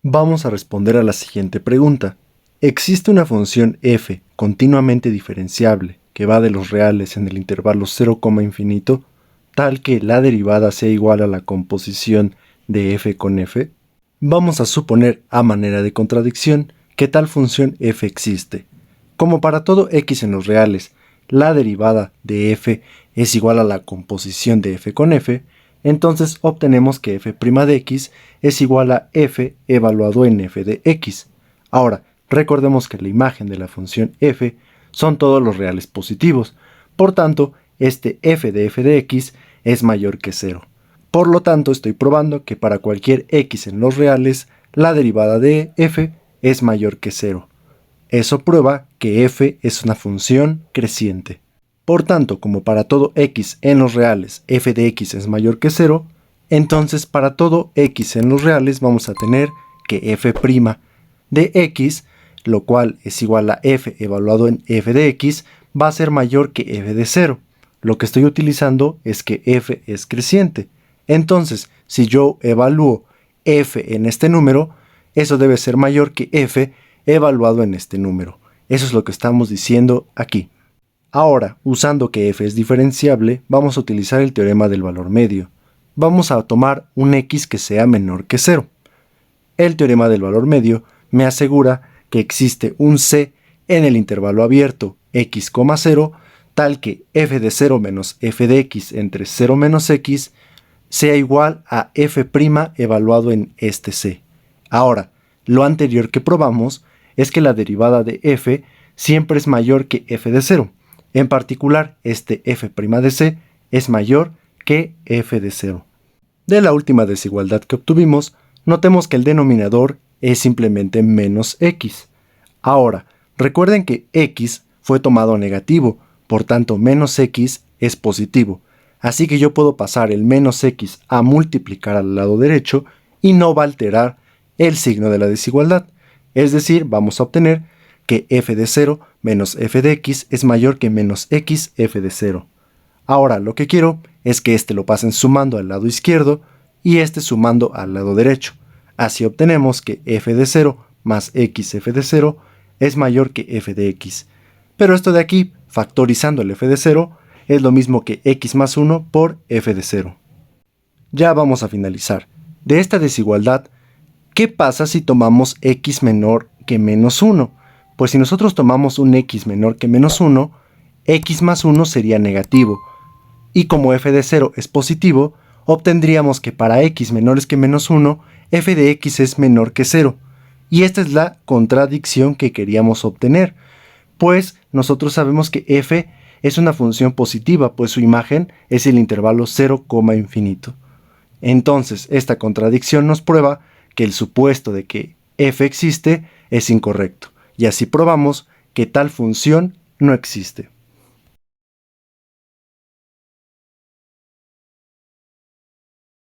Vamos a responder a la siguiente pregunta. ¿Existe una función f continuamente diferenciable que va de los reales en el intervalo 0, infinito, tal que la derivada sea igual a la composición de f con f? Vamos a suponer, a manera de contradicción, que tal función f existe. Como para todo x en los reales, la derivada de f es igual a la composición de f con f, entonces obtenemos que f' de x es igual a f evaluado en f de x. Ahora, recordemos que la imagen de la función f son todos los reales positivos, por tanto, este f de x es mayor que 0. Por lo tanto, estoy probando que para cualquier x en los reales, la derivada de f es mayor que 0. Eso prueba que f es una función creciente. Por tanto, como para todo x en los reales f de x es mayor que 0, entonces para todo x en los reales vamos a tener que f' de x, lo cual es igual a f evaluado en f de x, va a ser mayor que f de 0. Lo que estoy utilizando es que f es creciente. Entonces, si yo evalúo f en este número, eso debe ser mayor que f evaluado en este número. Eso es lo que estamos diciendo aquí. Ahora, usando que f es diferenciable, vamos a utilizar el teorema del valor medio. Vamos a tomar un x que sea menor que 0. El teorema del valor medio me asegura que existe un c en el intervalo abierto x, 0, tal que f de 0 menos f de x entre 0 menos x sea igual a f' evaluado en este c. Ahora, lo anterior que probamos es que la derivada de f siempre es mayor que f de 0. En particular, este f' de c es mayor que f de 0. De la última desigualdad que obtuvimos, notemos que el denominador es simplemente menos x. Ahora, recuerden que x fue tomado negativo, por tanto menos x es positivo. Así que yo puedo pasar el menos x a multiplicar al lado derecho y no va a alterar el signo de la desigualdad. Es decir, vamos a obtener que f de 0 menos f de x es mayor que menos x f de 0. Ahora lo que quiero es que este lo pasen sumando al lado izquierdo y este sumando al lado derecho. Así obtenemos que f de 0 más x f de 0 es mayor que f de x. Pero esto de aquí, factorizando el f de 0, es lo mismo que x más 1 por f de 0. Ya vamos a finalizar. De esta desigualdad, ¿qué pasa si tomamos x menor que menos 1? Pues si nosotros tomamos un x menor que menos 1, x más 1 sería negativo. Y como f de 0 es positivo, obtendríamos que para x menores que menos 1, f de x es menor que 0. Y esta es la contradicción que queríamos obtener, pues nosotros sabemos que f es una función positiva, pues su imagen es el intervalo 0, infinito. Entonces, esta contradicción nos prueba que el supuesto de que f existe es incorrecto, y así probamos que tal función no existe.